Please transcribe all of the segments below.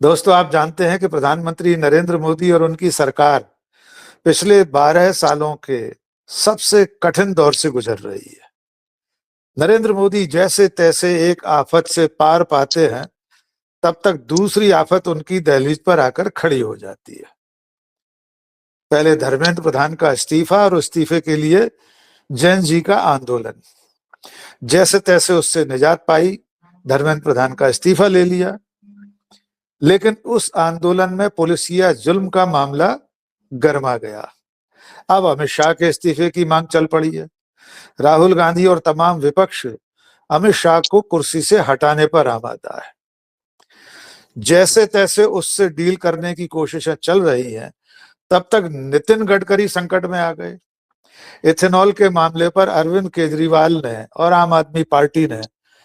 दोस्तों, आप जानते हैं कि प्रधानमंत्री नरेंद्र मोदी और उनकी सरकार पिछले 12 सालों के सबसे कठिन दौर से गुजर रही है। नरेंद्र मोदी जैसे तैसे एक आफत से पार पाते हैं, तब तक दूसरी आफत उनकी दहलीज पर आकर खड़ी हो जाती है। पहले धर्मेंद्र प्रधान का इस्तीफा और इस्तीफे के लिए जैन जी का आंदोलन। जैसे तैसे उससे निजात पाई, धर्मेंद्र प्रधान का इस्तीफा ले लिया। लेकिन उस आंदोलन में पुलिसिया जुल्म का मामला गर्मा गया। अब अमित शाह के इस्तीफे की मांग चल पड़ी है। राहुल गांधी और तमाम विपक्ष अमित शाह को कुर्सी से हटाने पर आमादा है। जैसे तैसे उससे डील करने की कोशिशें चल रही हैं, तब तक नितिन गडकरी संकट में आ गए। इथेनॉल के मामले पर अरविंद केजरीवाल ने और आम आदमी पार्टी ने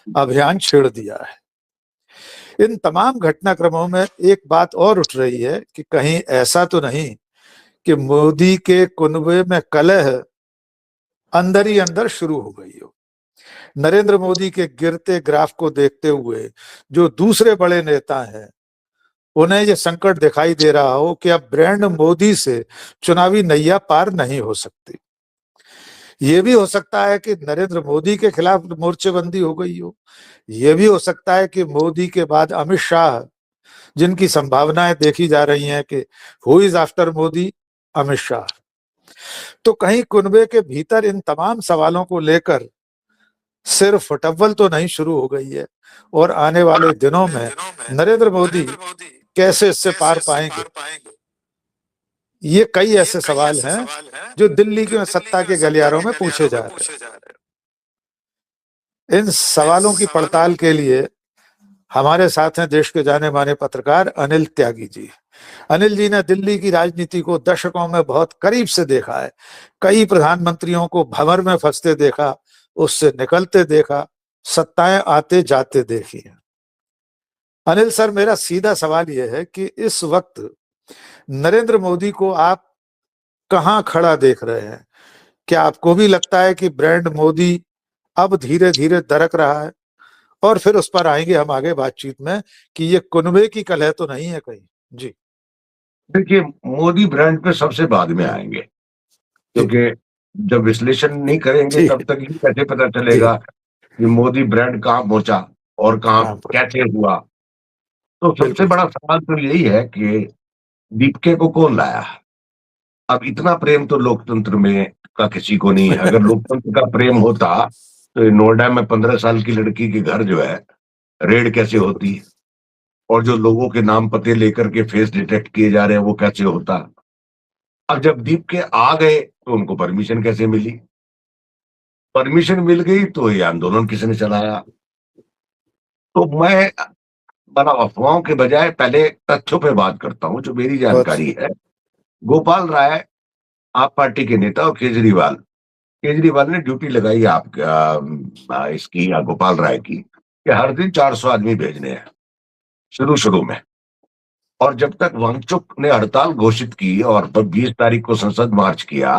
अभियान छेड़ दिया है। इन तमाम घटनाक्रमों में एक बात और उठ रही है कि कहीं ऐसा तो नहीं कि मोदी के कुनबे में कलह अंदर ही अंदर शुरू हो गई हो। नरेंद्र मोदी के गिरते ग्राफ को देखते हुए जो दूसरे बड़े नेता हैं, उन्हें यह संकट दिखाई दे रहा हो कि अब ब्रांड मोदी से चुनावी नैया पार नहीं हो सकती। ये भी हो सकता है कि नरेंद्र मोदी के खिलाफ मोर्चेबंदी हो गई हो। यह भी हो सकता है कि मोदी के बाद अमित शाह, जिनकी संभावनाएं देखी जा रही हैं कि who is after Modi, Amit Shah. तो कहीं कुनबे के भीतर इन तमाम सवालों को लेकर सिर्फ फटव्वल तो नहीं शुरू हो गई है, और आने वाले दिनों में नरेंद्र मोदी कैसे इससे पार पाएंगे, ये कई ऐसे सवाल हैं जो दिल्ली के सत्ता के गलियारों में पूछे जा रहे हैं। इन सवालों की पड़ताल के लिए हमारे साथ हैं देश के जाने माने पत्रकार अनिल त्यागी जी। अनिल जी ने दिल्ली की राजनीति को दशकों में बहुत करीब से देखा है। कई प्रधानमंत्रियों को भंवर में फंसते देखा, उससे निकलते देखा, सत्ताएं आते जाते देखी हैं। अनिल सर, मेरा सीधा सवाल यह है कि इस वक्त नरेंद्र मोदी को आप कहां खड़ा देख रहे हैं? क्या आपको भी लगता है कि ब्रांड मोदी अब धीरे धीरे दरक रहा है? और फिर उस पर आएंगे हम आगे बातचीत में कि ये कुनबे की कलह तो नहीं है कहीं। जी देखिए, मोदी ब्रांड पे सबसे बाद में आएंगे, क्योंकि जब विश्लेषण नहीं करेंगे तब तक ये कैसे पता चलेगा कि मोदी ब्रांड कहाँ पहुंचा और कहाँ कैसे हुआ। तो सबसे बड़ा सवाल तो यही है कि दीपके को कौन लाया। अब इतना प्रेम तो लोकतंत्र में का किसी को नहीं है। अगर लोकतंत्र का प्रेम होता तो नोएडा में 15 साल की लड़की के घर जो है रेड कैसे होती, और जो लोगों के नाम पते लेकर के फेस डिटेक्ट किए जा रहे हैं वो कैसे होता। अब जब दीप के आ गए तो उनको परमिशन कैसे मिली, परमिशन मिल गई तो ये आंदोलन किसने चलाया। तो मैं बड़ा अफवाहों के बजाय पहले तथ्यों पे बात करता हूं। जो मेरी जानकारी है, गोपाल राय आप पार्टी के नेता और केजरीवाल ने ड्यूटी लगाई इसकी गोपाल राय की कि हर दिन 400 आदमी भेजने हैं शुरू में। और जब तक वांगचुक ने हड़ताल घोषित की और 20 तारीख को संसद मार्च किया,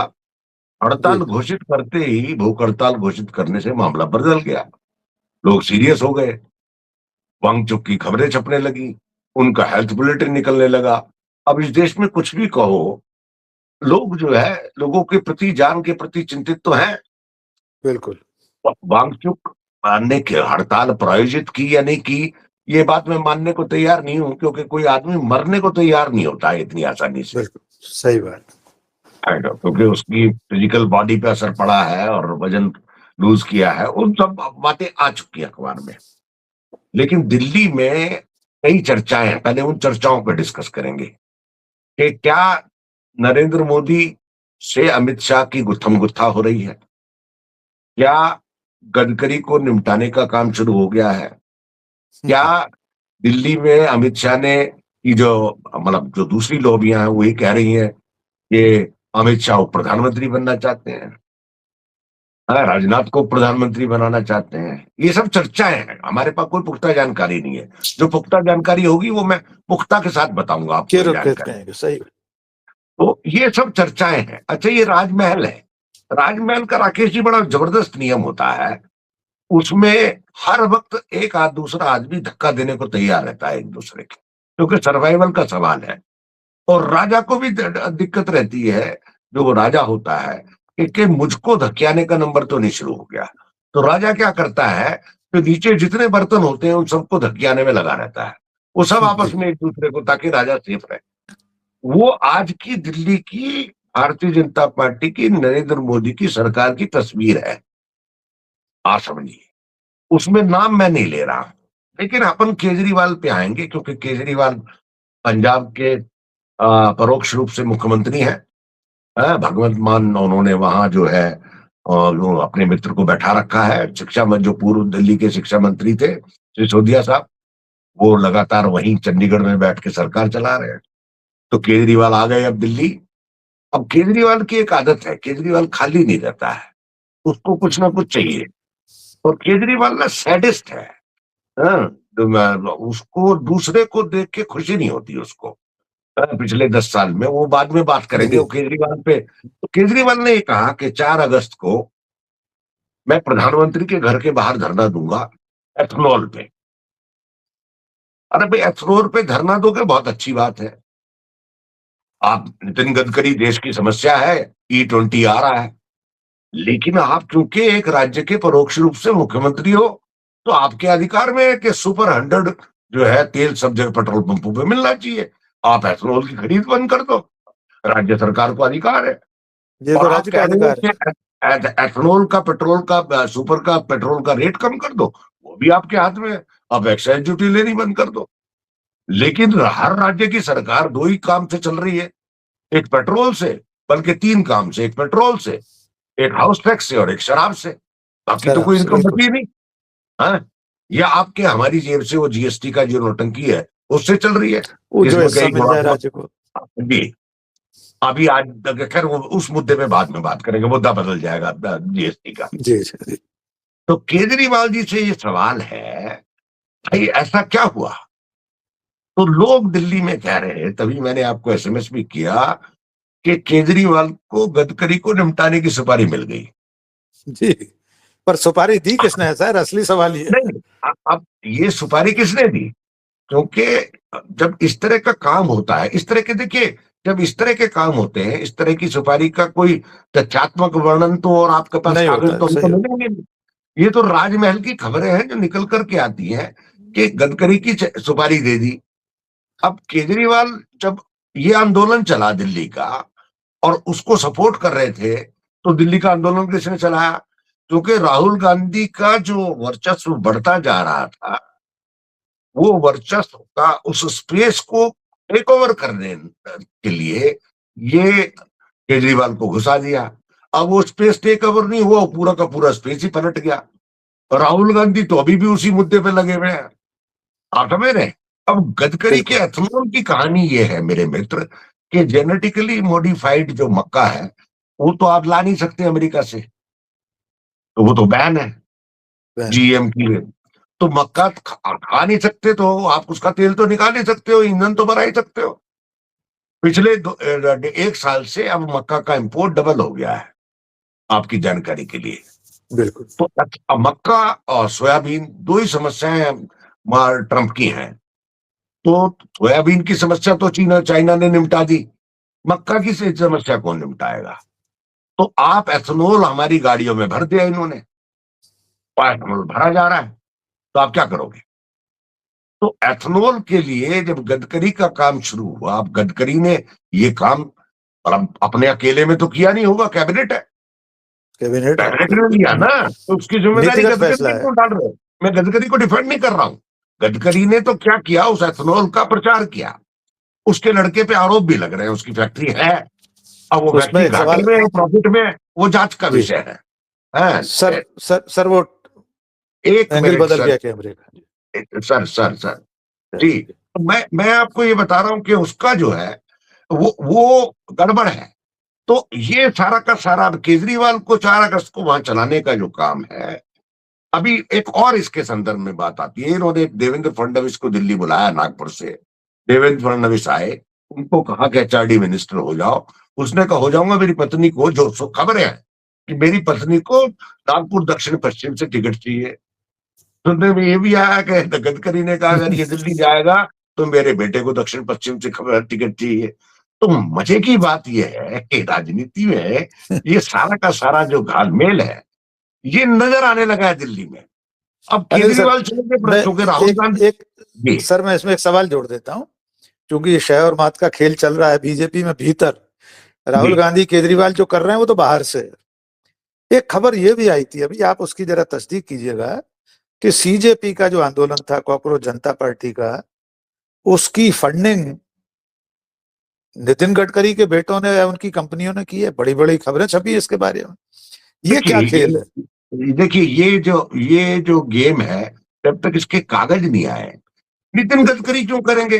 हड़ताल घोषित करते ही भूख हड़ताल घोषित करने से मामला बदल गया। लोग सीरियस हो गए, वांगचुक की खबरें छपने लगी, उनका हेल्थ बुलेटिन निकलने लगा। अब इस देश में कुछ भी कहो, लोग जो है लोगों के प्रति, जान के प्रति चिंतित तो हैं। बिल्कुल। वांगचुक ने हड़ताल प्रायोजित की या नहीं की, ये बात मैं मानने को तैयार नहीं हूं, क्योंकि कोई आदमी मरने को तैयार नहीं होता है इतनी आसानी से। सही बात। क्योंकि उसकी फिजिकल बॉडी पे असर पड़ा है और वजन लूज किया है, उन सब बातें आ चुकी है अखबार में। लेकिन दिल्ली में कई चर्चाएं हैं, पहले उन चर्चाओं पर डिस्कस करेंगे कि क्या नरेंद्र मोदी से अमित शाह की गुत्थम गुत्था हो रही है, क्या गडकरी को निपटाने का काम शुरू हो गया है, क्या दिल्ली में अमित शाह ने की जो दूसरी लॉबियां हैं वो ये कह रही हैं कि अमित शाह प्रधानमंत्री बनना चाहते हैं, राजनाथ को प्रधानमंत्री बनाना चाहते हैं। ये सब चर्चाएं हैं, हमारे पास कोई पुख्ता जानकारी नहीं है। जो पुख्ता जानकारी होगी वो मैं पुख्ता के साथ बताऊंगा आपको जानकारी। सही। तो ये सब चर्चाएं हैं। अच्छा, ये राजमहल है, राजमहल का राकेश जी बड़ा जबरदस्त नियम होता है। उसमें हर वक्त एक दूसरा आदमी धक्का देने को तैयार रहता है एक दूसरे के। क्योंकि सर्वाइवल का सवाल है। और राजा को भी दिक्कत रहती है, जो वो राजा होता है, कि मुझको धकियाने का नंबर तो नहीं शुरू हो गया। तो राजा क्या करता है, तो नीचे जितने बर्तन होते हैं उन सबको धकियाने में लगा रहता है, वो सब आपस में एक दूसरे को, ताकि राजा सेफ रहे। वो आज की दिल्ली की भारतीय जनता पार्टी की, नरेंद्र मोदी की सरकार की तस्वीर है, आप समझिए। उसमें नाम मैं नहीं ले रहा, लेकिन अपन केजरीवाल पे आएंगे, क्योंकि केजरीवाल पंजाब के परोक्ष रूप से मुख्यमंत्री हैं। भगवंत मान उन्होंने वहां जो है वो अपने मित्र को बैठा रखा है, शिक्षा मंत्री, जो पूर्व दिल्ली के शिक्षा मंत्री थे सिसोदिया साहब, वो लगातार वहीं चंडीगढ़ में बैठ के सरकार चला रहे हैं। तो केजरीवाल आ गए अब दिल्ली। अब केजरीवाल की एक आदत है, केजरीवाल खाली नहीं रहता है, उसको कुछ ना कुछ चाहिए। और केजरीवाल ना सैडिस्ट है। हाँ, तो उसको दूसरे को देख के खुशी नहीं होती उसको। पिछले 10 साल में, वो बाद में बात करेंगे वो केजरीवाल पे। तो केजरीवाल ने ये कहा कि 4 अगस्त को मैं प्रधानमंत्री के घर के बाहर धरना दूंगा एथनॉल पे। अरे भाई, एथनॉल पे धरना दोगे, बहुत अच्छी बात है। आप, नितिन गडकरी, देश की समस्या है, E20 आ रहा है, लेकिन आप क्योंकि एक राज्य के परोक्ष रूप से मुख्यमंत्री हो, तो आपके अधिकार में है कि सुपर 100 जो है तेल सब जगह पेट्रोल पंपों पे मिलना चाहिए। आप एथनॉल की खरीद बंद कर दो, राज्य सरकार को अधिकार है। ये और तो आप राज्य का कह रहे हो अधिकार है। कि एथनॉल का, पेट्रोल का, सुपर का पेट्रोल का रेट कम कर दो, वो भी आपके हाथ में है। आप एक्साइज ड्यूटी लेनी बंद कर दो। लेकिन हर राज्य की सरकार 2 ही काम से चल रही है, एक पेट्रोल से, बल्कि 3 काम से, एक पेट्रोल से, एक हाउस टैक्स से और एक शराब से। बाकी तो कोई इनकम बची नहीं। हाँ, या आपके हमारी जेब से वो जीएसटी का जो नौटंकी है उससे चल रही है, वो जो जिसमें हिस्सा कई मिल जाए राज्य को। जी। अभी आज खैर वो उस मुद्दे पे बाद में बात करेंगे, मुद्दा बदल जाएगा जीएसटी का। जी जी। तो केजरीवाल जी से ये सवाल है, भाई ऐसा क्या हुआ? तो लोग दिल्ली में कह रहे हैं, तभी मैंने आपको एसएमएस भी किया, कि केजरीवाल को गडकरी को निपटाने की सुपारी मिल गई। जी, पर सुपारी दी किसने है सर, असली सवाल ये। नहीं, अब ये सुपारी किसने दी? क्योंकि जब इस तरह का काम होता है, इस तरह के, देखिए, जब इस तरह के काम होते हैं, इस तरह की सुपारी का कोई तथ्यात्मक वर्णन तो और आपके पास नहीं कागज होता, तो हमको सही होता। मिलेंगे नहीं। ये तो राजमहल की खबरें हैं जो निकल करके आती हैं कि गडकरी की सुपारी दे दी। अब केजरीवाल जब ये आंदोलन चला दिल्ली का, और उसको सपोर्ट कर रहे थे, तो दिल्ली का आंदोलन किसने चलाया? क्योंकि राहुल गांधी का जो वर्चस्व बढ़ता जा रहा था, वो वर्चस्व का उस स्पेस को टेक ओवर करने के लिए ये केजरीवाल को घुसा दिया। अब वो स्पेस टेक ओवर नहीं हुआ, पूरा का पूरा स्पेस ही पलट गया। राहुल गांधी तो अभी भी उसी मुद्दे पे लगे हुए हैं, आप समझ रहे हैं? अब गडकरी के एथनॉल की कहानी ये है मेरे मित्र, कि जेनेटिकली मॉडिफाइड जो मक्का है, वो तो आप ला नहीं सकते अमेरिका से, तो वो तो बैन है जीएम की। तो मक्का खा नहीं सकते, तो आप उसका तेल तो निकाल नहीं सकते हो, ईंधन तो बना ही सकते हो। पिछले 1 साल से अब मक्का का इंपोर्ट डबल हो गया है, आपकी जानकारी के लिए। बिल्कुल। तो अब मक्का और सोयाबीन 2 ही समस्याएं ट्रंप की हैं। तो सोयाबीन की समस्या तो चाइना ने निपटा दी, मक्का की समस्या कौन निपटाएगा? तो आप एथनॉल हमारी गाड़ियों में भर दिया इन्होंने, और एथनॉल भरा जा रहा है, तो आप क्या करोगे? तो एथनॉल के लिए जब गडकरी का काम शुरू हुआ, अब गडकरी ने ये काम, और अब अपने अकेले में तो किया नहीं होगा, कैबिनेट है, कैबिनेट कैबिनेट ने लिया ना, तो उसकी जिम्मेदारी नीतिगत गडकरी फैसला है। क्यों डाल रहे हो? मैं गडकरी को डिफेंड नहीं कर रहा हूं। गडकरी ने तो क्या किया, उस एथनॉल का प्रचार किया, उसके लड़के पे आरोप भी लग रहे हैं, उसकी फैक्ट्री है, अब वो उसमें फैक्ट्री एक घाटे सवाल में प्रॉफिट में, वो जांच का विषय है। सर, सर वो एक एंगल मिनट बदल सर, गया कैमरे का। सर जी, मैं आपको ये बता रहा हूं कि उसका जो है वो गड़बड़ है। तो ये सारा का सारा केजरीवाल को 4 अगस्त को वहां चलाने का जो काम है, अभी एक और इसके संदर्भ में बात आती है। इन्होंने देवेंद्र फडणवीस को दिल्ली बुलाया, नागपुर से देवेंद्र फडणवीस आए, उनको कहा कि एचआरडी मिनिस्टर हो जाओ। उसने कहा हो जाऊंगा, मेरी पत्नी को, जो खबरें हैं कि मेरी पत्नी को नागपुर दक्षिण पश्चिम से टिकट चाहिए। सुनने में ये भी आया कि गडकरी ने कहा अगर ये दिल्ली जाएगा तो मेरे बेटे को दक्षिण पश्चिम से टिकट चाहिए। तो मजे की बात यह है कि राजनीति में ये सारा का सारा जो घालमेल है, ये नजर आने लगा है दिल्ली में। अब अनिल सर, केजरीवाल चले मैं गए, क्योंकि राहुल गांधी एक जी सर मैं इसमें एक सवाल जोड़ देता हूँ, क्योंकि ये शह और मात का खेल चल रहा है बीजेपी में भीतर। राहुल जी गांधी केजरीवाल जो कर रहे हैं वो तो बाहर से है। एक खबर ये भी आई थी अभी, आप उसकी जरा तस्दीक कीजिएगा, कि सीजेपी का जो आंदोलन था, कॉकरोच जनता पार्टी का, उसकी फंडिंग नितिन गडकरी के बेटों ने या उनकी कंपनियों ने की है। बड़ी बड़ी खबरें छपी है इसके बारे में। ये क्या खेल है? देखिए ये जो गेम है, जब तक इसके कागज नहीं आए, नितिन गडकरी क्यों करेंगे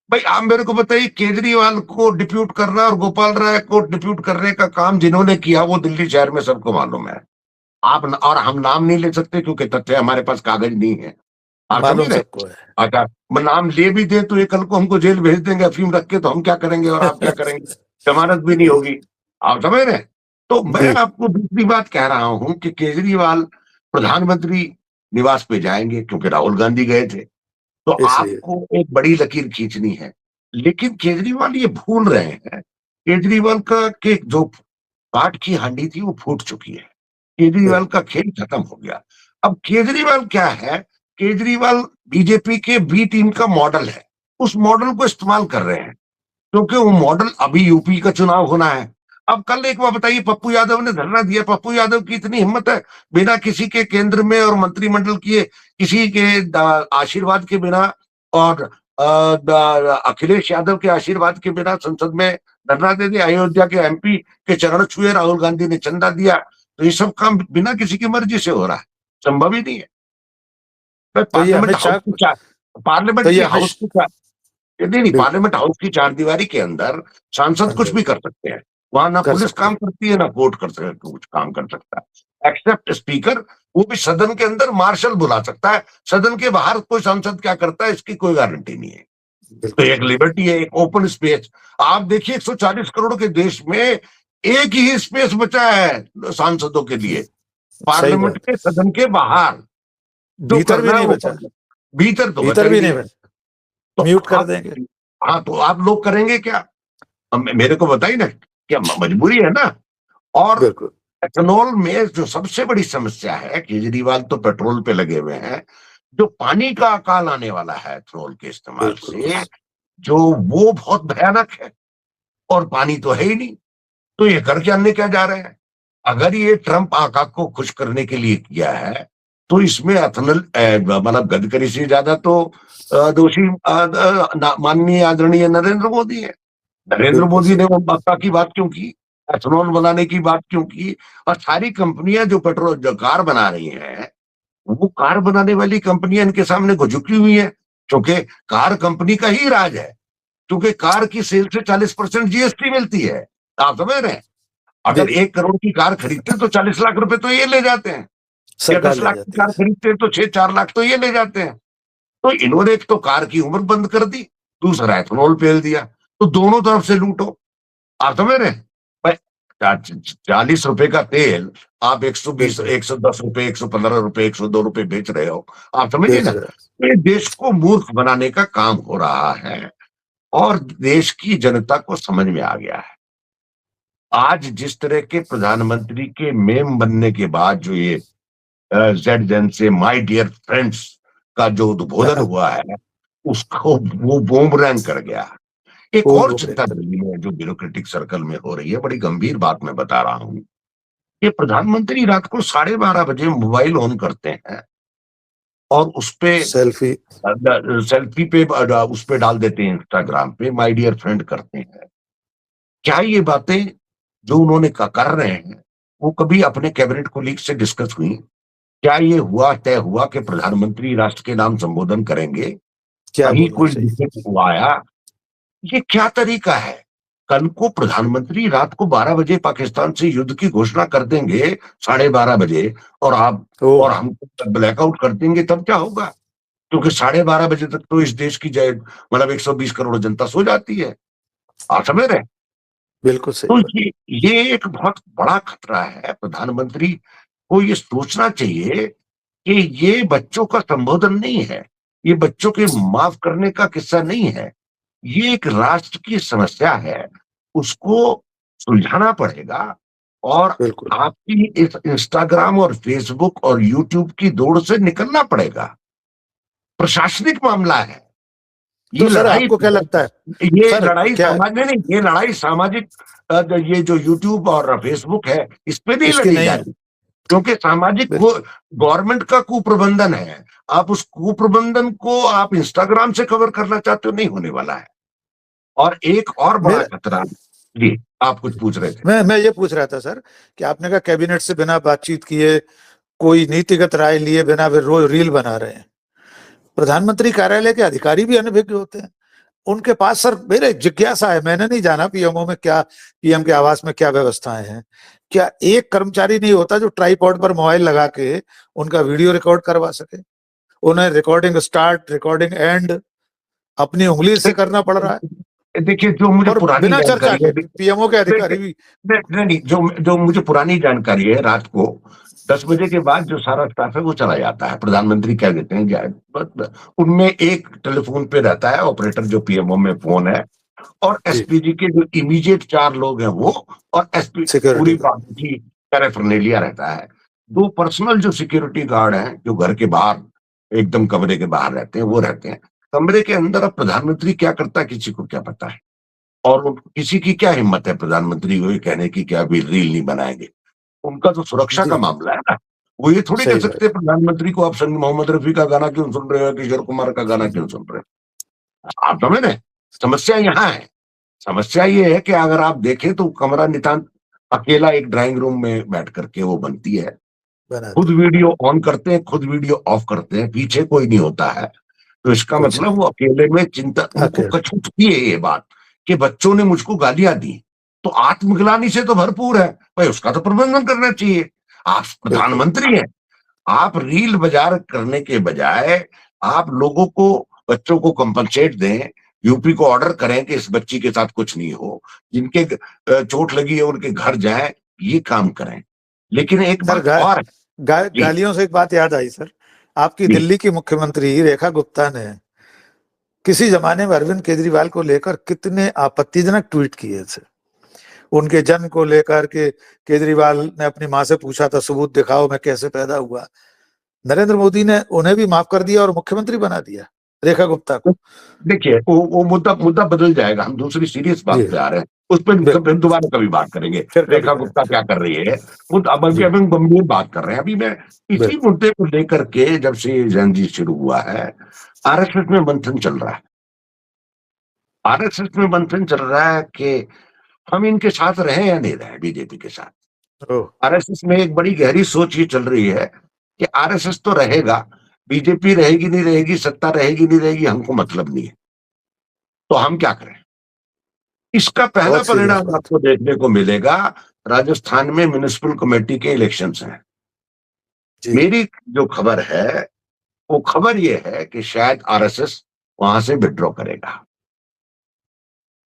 भाई? आप मेरे को बताइए, केजरीवाल को डिप्यूट करना और गोपाल राय को डिप्यूट करने का काम जिन्होंने किया वो दिल्ली शहर में सबको मालूम है। और हम नाम नहीं ले सकते क्योंकि तथ्य हमारे पास कागज नहीं है। आप समझ मालूम रहे? सबको है। अच्छा, नाम ले भी दे तो ये कल को हमको जेल भेज देंगे अफीम रख के, तो हम क्या करेंगे और आप क्या करेंगे? जमानत भी नहीं होगी। आप समझ रहे? तो मैं जी, आपको दूसरी बात कह रहा हूं कि केजरीवाल प्रधानमंत्री निवास पे जाएंगे क्योंकि राहुल गांधी गए थे, तो इसलिए आपको एक बड़ी लकीर खींचनी है। लेकिन केजरीवाल ये भूल रहे हैं, केजरीवाल का के जो काठ की हांडी थी वो फूट चुकी है। केजरीवाल का खेल खत्म हो गया। अब केजरीवाल क्या है? केजरीवाल बीजेपी के बी टीम का मॉडल है। उस मॉडल को इस्तेमाल कर रहे हैं क्योंकि वो मॉडल अभी यूपी का चुनाव होना है। अब कल एक बार बताइए, पप्पू यादव ने धरना दिया, पप्पू यादव की इतनी हिम्मत है, बिना किसी के केंद्र में और मंत्रिमंडल किए, किसी के आशीर्वाद के बिना और अखिलेश यादव के आशीर्वाद के बिना संसद में धरना दे दिया। अयोध्या के एमपी के चरण छुए, राहुल गांधी ने चंदा दिया। तो ये सब काम बिना किसी की मर्जी से हो रहा है, संभव ही नहीं है। तो ये पार्लियामेंट अमित हाउस शाह, की चार तो पार्लियामेंट ये की अमित हाउस की चार नहीं नहीं, बिल्कुल, पार्लियामेंट हाउस की चारदीवारी के अंदर सांसद कुछ अंदर भी कर सकते हैं। वहां ना कर पुलिस सकते काम हैं। करती है, ना कोर्ट कर सकता, कुछ काम कर सकता है एक्सेप्ट स्पीकर। वो भी सदन के अंदर मार्शल बुला सकता है, सदन के बाहर कोई सांसद क्या करता है इसकी कोई गारंटी नहीं है। तो बिल्कुल एक लिबर्टी है, एक ओपन स्पेस। आप देखिए 140 करोड़ के देश में एक ही स्पेस बचा है सांसदों के लिए, सही पार्लियामेंट बात। के सदन के बाहर। जो भीतर भी करना है नहीं वो बचा, कर, भीतर तो बचा भीतर ही भी नहीं नहीं है। बचा, तो म्यूट कर आप देंगे। हाँ, तो आप लोग करेंगे क्या? अब मेरे को बताइए ना, क्या मजबूरी है ना। और बिल्कुल एथेनॉल में जो सबसे बड़ी समस्या है, केजरीवाल तो पेट्रोल पे लगे हुए हैं, जो पानी का अकाल आने वाला है एथेनॉल के इस्तेमाल बिल्कुल। से, जो वो बहुत भयानक है। और पानी तो है ही नहीं, तो ये करके अन्य क्या जा रहे हैं? अगर ये ट्रंप आका को खुश करने के लिए किया है, तो इसमें एथेनॉल मतलब गडकरी से ज्यादा तो दोषी माननीय आदरणीय नरेंद्र मोदी है। नरेंद्र बिल्कुल मोदी सही। ने वो मक्का की बात क्यों की, एथेनॉल बनाने की बात क्यों की? और सारी कंपनियां जो पेट्रोल जो कार बना रही हैं, वो कार बनाने वाली कंपनियां इनके सामने झुकी हुई है, क्योंकि कार कंपनी का ही राज है। क्योंकि कार की सेल से 40% जीएसटी मिलती है। आप समझ रहे हैं? जी, अगर 1 करोड़ की कार खरीदते हैं तो 40 लाख रुपए तो ये ले जाते हैं, या सरकार 10 ले लाख की जाती कार है। खरीदते हैं तो 6-4 लाख तो ये ले जाते हैं। तो इन्होंने एक तो कार की उम्र बंद कर दी, दूसरा एथेनॉल पेल दिया। तो दोनों तरफ से लूटो। आप समझ रहे हैं? भाई, 40 रुपए का तेल आप 120, बिल्कुल 110 रुपए, 115 रुपए, 102 रुपए बेच रहे हो। आप समझिए बेच ना, रहे ये देश को मूर्ख बनाने का काम हो रहा है। और देश की जनता को समझ में आ गया है। आज जिस तरह के प्रधानमंत्री के मेम बनने के बाद जो ये जेड जेन से माय डियर फ्रेंड्स का जो उद्बोधन हैं। हुआ है, उसको वो बूमरैंग कर गया। एक खूब और घूम रहे चिंता थे। दिल्ली में जो ब्यूरोक्रेटिक सर्कल में हो रही है, बड़ी गंभीर बात मैं बता रहा हूं। ये प्रधानमंत्री रात को 12:30 बजे मोबाइल ऑन करते हैं और उस पे सेल्फी। सेल्फी पे उस पे डाल देते हैं, इंस्टाग्राम पे माय डियर फ्रेंड करते हैं। क्या ये बातें जो उन्होंने कर रहे हैं, वो कभी अपने कैबिनेट कोलीग से डिस्कस हुई? क्या ये तय हुआ कि प्रधानमंत्री राष्ट्र के नाम संबोधन करेंगे? क्या कहीं बोलना कोई चाहिए? डिबेट हुआ आया? ये क्या तरीका है? कल को प्रधानमंत्री रात को 12 बजे पाकिस्तान से युद्ध की घोषणा कर देंगे, 12:30 बजे, और आप ओ, और हम ब्लैकआउट कर देंगे, तब क्या होगा? क्योंकि 12:30 बजे तक तो इस देश की जय मतलब 120 करोड़ जनता सो जाती है। आप समझ रहे हैं? बिल्कुल सही तो बात। ये एक बहुत बड़ा खतरा है। प्रधानमंत्री को ये सोचना चाहिए कि ये बच्चों का संबोधन नहीं है, ये बच्चों के माफ करने का किस्सा नहीं है, ये एक राष्ट्र की समस्या है, उसको सुलझाना पड़ेगा। और बिल्कुल। आपकी इस इंस्टाग्राम और फेसबुक और यूट्यूब की दौड़ से निकलना पड़ेगा। प्रशासनिक मामला है ये तो सर लड़ाई, आपको क्या लगता है, ये सर लड़ाई क्या समाज नहीं, ये लड़ाई सामाजिक ये जो यूट्यूब और फेसबुक है इस पे नहीं इसकी लड़ी नहीं है? जाएगी, क्योंकि सामाजिक गवर्नमेंट का कुप्रबंधन है। आप उस कुप्रबंधन को आप इंस्टाग्राम से कवर करना चाहते हो, नहीं होने वाला है। और एक और बड़ा मेरे खतरा, जी आप कुछ पूछ रहे थे। मैं ये पूछ रहा था सर कि आपने कहा कैबिनेट से बिना बातचीत किए, कोई नीतिगत राय लिए बिना वे रोज रील बना रहे हैं। प्रधानमंत्री कार्यालय के अधिकारी भी अनभिज्ञ होते हैं। उनके पास सर मेरे जिज्ञासा है, मैंने नहीं जाना पीएमओ में क्या, पीएम के आवास में क्या व्यवस्थाएं हैं। क्या एक कर्मचारी नहीं होता जो ट्राइपॉड पर मोबाइल लगा के उनका वीडियो रिकॉर्ड करवा सके? उन्हें रिकॉर्डिंग स्टार्ट, रिकॉर्डिंग एंड अपनी उंगली से करना पड़ रहा है, देखिए जो मुझे और पुरानी बिना चर्चा जानकारी के है, पीएमओ के अधिकारी भी। नहीं, जो जो मुझे पुरानी जानकारी है, रात को 10 बजे के बाद जो सारा स्टाफ है वो चला जाता है, प्रधानमंत्री कह देते हैं जाए, उनमें एक टेलीफोन पे रहता है ऑपरेटर जो पीएमओ में फोन है, और जी, एसपीजी के जो इमीडिएट 4 लोग हैं वो, और एसपी सिक्योरिटी पूरी का। बाकी पैराफर्नेलिया रहता है। 2 पर्सनल जो सिक्योरिटी गार्ड हैं जो घर के बाहर एकदम कमरे के बाहर रहते हैं वो रहते हैं। कमरे के अंदर अब प्रधानमंत्री क्या करता है किसी को क्या पता है, और किसी की क्या हिम्मत है प्रधानमंत्री को ये कहने की कि अभी रील नहीं बनाएंगे। उनका तो सुरक्षा का जी, मामला है ना, वो ये थोड़ी कह सही बात। सकते प्रधानमंत्री को आप मोहम्मद रफी का गाना क्यों सुन रहे हो, किशोर कुमार का गाना क्यों सुन रहे हो। आप समझ रहे, समस्या यहाँ है। समस्या ये है कि अगर आप देखें तो कमरा नितांत अकेला एक ड्राइंग रूम में बैठ करके वो बनती है, खुद बनाते वीडियो ऑन करते हैं, खुद वीडियो ऑफ करते हैं, पीछे कोई नहीं होता है। तो इसका कुछ मतलब नहीं। वो अकेले में चिंता, उनको आखिर कछुती है ये बात कि बच्चों ने मुझको गालियां दी, तो आत्मग्लानि से तो भरपूर है, भाई उसका तो प्रबंधन करना चाहिए। आप बिल्कुल। प्रधानमंत्री हैं, आप रील बाजार करने के बजाय आप लोगों को, बच्चों को कंपनसेट दें, यूपी को ऑर्डर करें कि इस बच्ची के साथ कुछ नहीं हो, जिनके चोट लगी है उनके घर जाएं, ये काम करें। लेकिन एक सर बात और है, जी गालियों से एक बात याद आई सर। आपकी जी दिल्ली की मुख्यमंत्री रेखा गुप्ता ने किसी जमाने में अरविंद केजरीवाल को लेकर कितने आपत्तिजनक ट्वीट किए थे। उनके जन्म को लेकर के केजरीवाल ने अपनी मां से पूछा था, सबूत दिखाओ मैं कैसे पैदा हुआ। नरेंद्र मोदी ने उन्हें भी माफ कर दिया और मुख्यमंत्री बना दिया रेखा गुप्ता को। देखिए वो मुद्दा मुद्दा बदल जाएगा, हम दूसरी सीरियस बात जी, पे आ रहे हैं, उस पर बिल्कुल। दोबारा कभी बात करेंगे, फिर कभी रेखा करें। गुप्ता क्या कर रही है। वो अब अभी जी, अभी हम गंभीर बात कर रहे हैं। अभी मैं इसी बिल्कुल। मुद्दे को लेकर के, जब से ये जंजीर शुरू हुआ है, आरएसएस में मंथन चल रहा है। आरएसएस में मंथन चल रहा है कि हम इनके साथ रहे या नहीं रहे, बीजेपी के साथ। ओह, आरएसएस में एक बड़ी गहरी सोच ये चल रही है कि आरएसएस तो रहेगा, बीजेपी रहेगी नहीं रहेगी, सत्ता रहेगी नहीं रहेगी, हमको मतलब नहीं है, तो हम क्या करें। इसका पहला बहुत सीरियस परिणाम बात। आपको देखने को मिलेगा, राजस्थान में म्युनिसिपल कमेटी के इलेक्शंस हैं। जी, मेरी जो खबर है वो खबर ये है कि शायद आरएसएस वहां से विड्रॉ करेगा,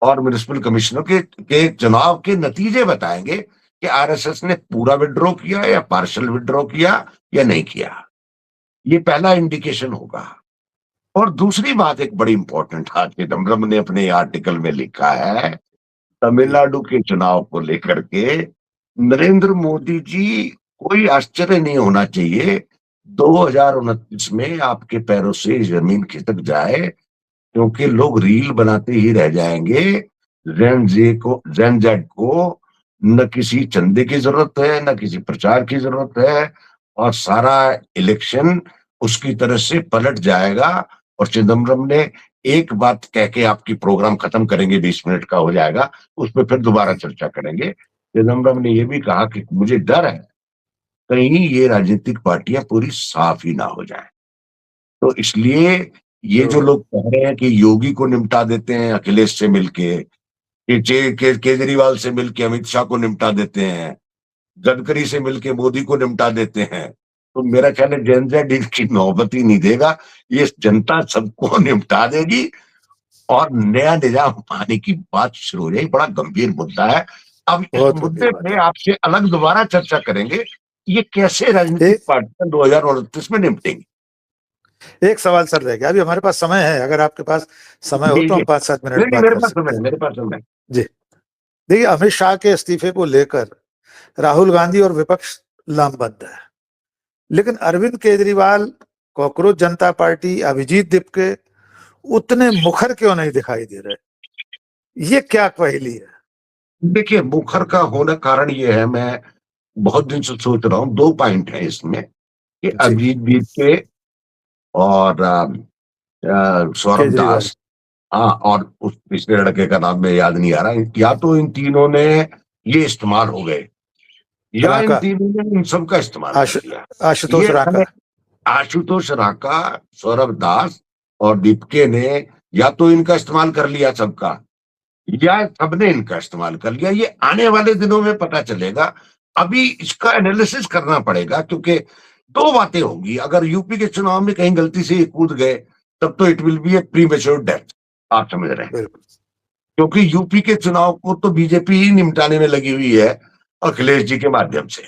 और म्युनिसिपल कमिश्नर के चुनाव के नतीजे बताएंगे कि आरएसएस ने पूरा विड्रॉ किया या पार्शियल विड्रॉ किया या नहीं किया। ये पहला इंडिकेशन होगा। और दूसरी बात एक बड़ी इंपॉर्टेंट, आज चिदम्बरम ने अपने आर्टिकल में लिखा है, जी, तमिलनाडु के चुनाव को लेकर के नरेंद्र मोदी जी, कोई आश्चर्य नहीं होना चाहिए 2029 में आपके पैरों से जमीन खिसक जाए, क्योंकि लोग रील बनाते ही रह जाएंगे। जेन जेड को न किसी चंदे की जरूरत है, न किसी प्रचार की जरूरत है, और सारा इलेक्शन उसकी तरफ से पलट जाएगा। और चिदम्बरम ने एक बात कह के आपकी प्रोग्राम खत्म करेंगे, 20 मिनट का हो जाएगा, उस पर फिर दोबारा जी, चर्चा करेंगे। चिदम्बरम ने यह भी कहा कि मुझे डर है कहीं ये राजनीतिक पार्टियां पूरी साफ ही ना हो जाए, तो इसलिए ये जो ओह, लोग कह रहे हैं कि योगी को निपटा देते हैं अखिलेश से मिलके, केजरीवाल से मिलके अमित शाह को निपटा देते हैं, गडकरी से मिलके मोदी को निपटा देते हैं, तो मेरा ख्याल है जनता इनकी नौबत ही नहीं देगा, ये जनता सबको निपटा देगी और नया निजाम आने की बात शुरू हो जाएगी। बड़ा गंभीर मुद्दा है। अब इस बहुत गंभीर मुद्दे बात पे है। आपसे अलग दोबारा चर्चा करेंगे, ये कैसे राजनीतिक एक पार्टियां 2029 में निपटेंगी। एक सवाल सर रह गया, अभी हमारे पास समय है, अगर आपके पास समय हो जी तो जी, हम 5-7 मिनट नहीं बात मेरे कर पास सकते समय है, हैं। मेरे पास समय है। जी, देखिए अमित शाह के इस्तीफे को लेकर राहुल गांधी और विपक्ष लामबंद है, लेकिन अरविंद केजरीवाल, कॉकरोच जनता पार्टी, अभिजीत दीपके उतने मुखर क्यों नहीं दिखाई दे रहे? ये क्या पहेली है? देखिए मुखर का होना कारण ये है, मैं बहुत दिन से सोच रहा हूँ, 2 पॉइंट है इसमें कि जी, अभिजीत दीपके और सौरभ केजरीवाल। दास, हाँ, और उस तीसरे लड़के का नाम मैं याद नहीं आ रहा, या तो इन तीनों ने ये इस्तेमाल हो गए, या इन राका, तीनों ने इन सब का इस्तेमाल कर लिया। आशुतोष ये राका। मैंने आशुतोष राका, सौरभ दास और दीपके ने या तो इनका इस्तेमाल कर लिया सबका, या सबने इनका इस्तेमाल कर लिया। ये आने वाले दिनों में पता चलेगा। अभी इसका एनालिसिस करना पड़ेगा, क्योंकि 2 बातें होंगी। अगर यूपी के चुनाव में कहीं गलती से ये कूद गए, तब तो it will be A premature death, आप समझ रहे हैं। बिल्कुल क्योंकि यूपी के चुनाव को तो बीजेपी ही निपटाने में लगी हुई है अखिलेश जी के माध्यम से।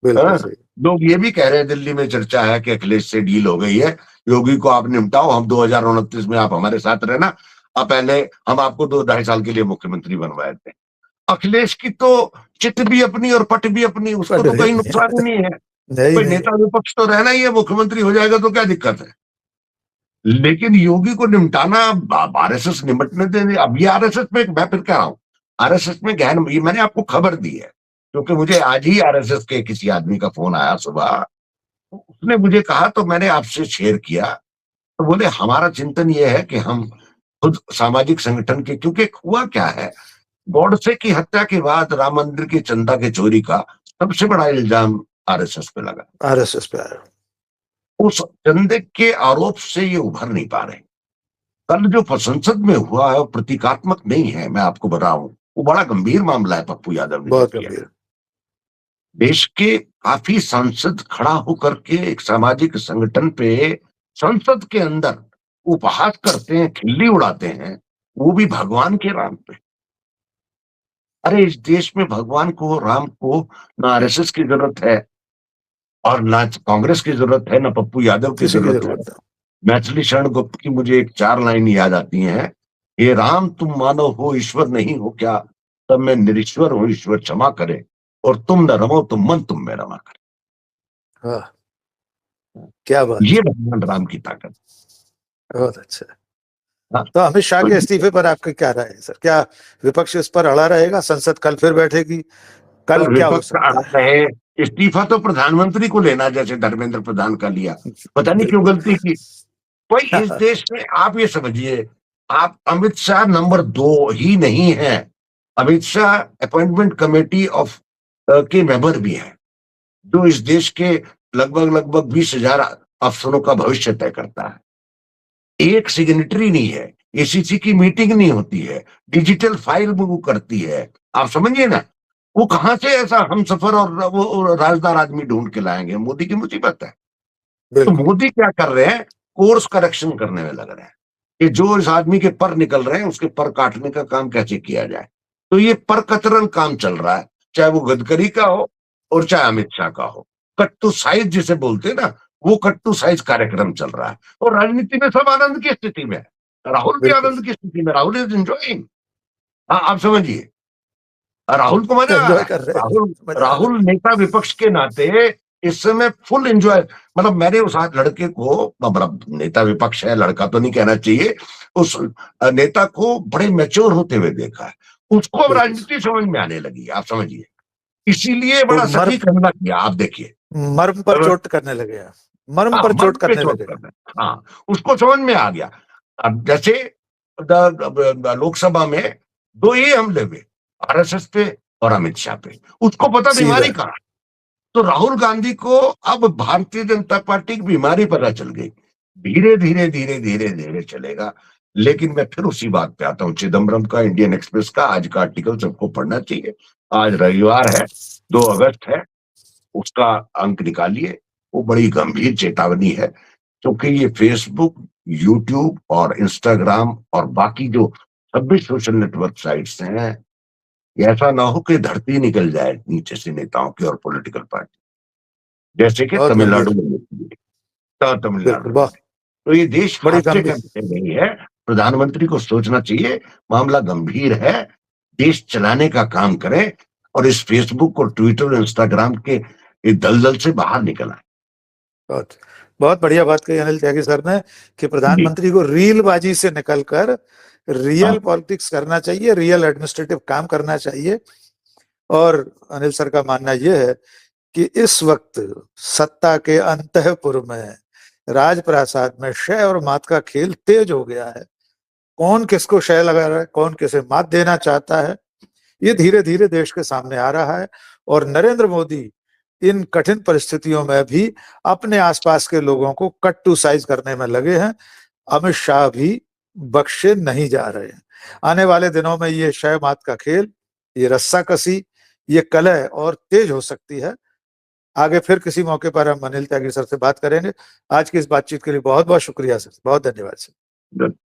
बिल्कुल हाँ? सही। लोग ये भी कह रहे हैं, दिल्ली में चर्चा है कि अखिलेश से डील हो गई है, योगी को आप निपटाओ, हम 2029 में आप हमारे साथ रहना, अब पहले हम आपको 2-2.5 साल के लिए मुख्यमंत्री बनवाए थे। अखिलेश की तो चिट भी अपनी और पट भी अपनी, उसको पढ़ तो रहे कहीं नुकसान ही नहीं है। नहीं कोई नहीं। नेता विपक्ष तो रहना ही है, मुख्यमंत्री हो जाएगा तो क्या दिक्कत है। लेकिन योगी को निपटाना, आरएसएस निपटने देने। अब ये आरएसएस में, मैं फिर कह रहा हूं, आरएसएस में गहन, ये मैंने आपको खबर दी है क्योंकि मुझे आज ही आरएसएस के किसी आदमी का फोन आया सुबह, उसने मुझे कहा तो मैंने आपसे शेयर किया। तो बोले हमारा चिंतन ये है कि हम खुद सामाजिक संगठन के, क्योंकि हुआ क्या है, गॉडसे की हत्या के बाद राम मंदिर के चंदा के चोरी का सबसे बड़ा इल्जाम आरएसएस पे लगा। आरएसएस पे आया। उस चंदे के आरोप से ये उभर नहीं पा रहे। कल जो संसद में हुआ है वो प्रतीकात्मक नहीं है, मैं आपको बताऊं, वो बड़ा गंभीर मामला है पप्पू यादव ने जो बहुत किया। गंभीर। देश के काफी सांसद खड़ा होकर के एक सामाजिक संगठन पे संसद के अंदर उपहास करते हैं, खिल्ली उड़ाते हैं, वो भी भगवान के राम पे। अरे इस देश में भगवान को, राम को, ना आरएसएस की जरूरत है और ना कांग्रेस की जरूरत है, ना पप्पू यादव की किसी की जरूरत है। जरूरत है। मैथिली शरण गुप्त की मुझे एक 4 लाइन याद आती हैं, हे राम तुम मानव हो ईश्वर नहीं हो क्या, तब मैं निरीश्वर हूं ईश्वर क्षमा करे, और तुम न रमो तुम मन तुम में रमा करे। वाह, क्या बात। ये भगवान राम की ताकत। बहुत अच्छा। हाँ, तो अमित शाह तो के इस्तीफे पर आपका क्या राय है सर? क्या विपक्ष इस पर अड़ा रहेगा? संसद कल फिर बैठेगी, कल क्या हो विपक्ष सकता अड़ रहे, इस्तीफा तो प्रधानमंत्री को लेना, जैसे धर्मेंद्र प्रधान का लिया, है? पता नहीं क्यों बिल्कुल। गलती की। भाई इस देश में आप ये समझिए, आप अमित शाह नंबर 2 ही नहीं है, Amit Shah appointment committee of के मेंबर भी हैं, जो इस देश के लगभग लगभग 20,000 अफसरों का भविष्य तय करता है। एक सिग्नेटरी नहीं है, एसीसी की मीटिंग नहीं होती है, डिजिटल फाइल वो करती है, आप समझिए ना। वो कहां से ऐसा हम सफर और वो राजदार आदमी ढूंढ के लाएंगे, मोदी की मुसीबत है। तो बिल्कुल। मोदी क्या कर रहे हैं, कोर्स करेक्शन करने में लग रहे हैं कि जो इस आदमी के पर निकल रहे हैं उसके पर काटने का काम कैसे किया जाए। तो ये पर कतरन काम चल रहा है, चाहे वो गडकरी का हो और चाहे अमित शाह का हो। कट टू साइज जिसे बोलते हैं ना, वो कट टू साइज कार्यक्रम चल रहा है। और राजनीति में सब आनंद की स्थिति में है, राहुल भी बिल्कुल आनंद की स्थिति में, राहुल इज एंजॉइंग। हाँ आप समझिए, राहुल को मजा आ रहा एंजॉय है। कर रहे हैं, राहुल मजा आ रहा राहुल नेता विपक्ष के नाते इस समय फुल एंजॉय। मतलब मैंने उस लड़के को, मतलब नेता विपक्ष है, लड़का तो नहीं कहना चाहिए, उस नेता को बड़े मैच्योर होते हुए देखा है। उसको है। अब बिल्कुल। राजनीति समझ में आने लगी है, आप समझिए। इसीलिए वो बड़ा सटीक हमला किया, आप देखिए। मर्म पर चोट करने लगे हैं, मर्म हाँ, पर मर्म चोट पे करने चोट लगे हैं। करना है। हाँ, उसको समझ में आ गया। अब जैसे लोकसभा में 2 ही हमले हुए, आरएसएस पे और अमित शाह पे, उसको पता बीमारी सीधा। का। तो राहुल गांधी को अब भारतीय जनता पार्टी की बीमारी पता चल गई। धीरे धीरे धीरे धीरे धीरे चलेगा। लेकिन मैं फिर उसी बात पे आता हूँ, चिदम्बरम का इंडियन एक्सप्रेस का आज का आर्टिकल सबको पढ़ना चाहिए। आज रविवार है, 2 अगस्त है, उसका अंक निकालिए। वो बड़ी गंभीर चेतावनी है, क्योंकि ये फेसबुक, यूट्यूब और इंस्टाग्राम और बाकी जो 26 सोशल नेटवर्क साइट्स हैं, ऐसा ना हो कि धरती निकल जाए नीचे से नेताओं की और पॉलिटिकल पार्टी, जैसे कि बहुत तमिलनाडु गंभीर। में होती है। तमिलनाडु बिल्कुल, में। बहुत तो ये देश बड़ी हादसे का गंभीर। विषय नहीं है। प्रधानमंत्री को सोचना चाहिए, मामला गंभीर है, देश चलाने का काम करें और इस फेसबुक और ट्विटर और इंस्टाग्राम के इस दलदल से बाहर निकल आए। बहुत बहुत बढ़िया बात कही अनिल त्यागी सर ने कि जी, प्रधानमंत्री को रीलबाजी से निकलकर हाँ, रियल पॉलिटिक्स करना चाहिए, रियल एडमिनिस्ट्रेटिव काम करना चाहिए। और अनिल सर का मानना यह है कि इस वक्त सत्ता के अंतःपुर में, राजप्रासाद में शय और मात का खेल तेज हो गया है। कौन किसको शय लगा रहा है, कौन किसे मात देना चाहता है, ये धीरे धीरे देश के सामने आ रहा है। और नरेंद्र मोदी इन कठिन परिस्थितियों में भी अपने आसपास के लोगों को कट टू साइज करने में लगे हैं। अमित शाह भी बख्शे नहीं जा रहे हैं। आने वाले दिनों में ये शय मात का खेल, ये रस्साकसी, ये कलह और तेज हो सकती है। आगे फिर किसी मौके पर हम अनिल त्यागी सर से बात करेंगे। आज की इस बातचीत के लिए बहुत बहुत शुक्रिया सर, बहुत धन्यवाद सर।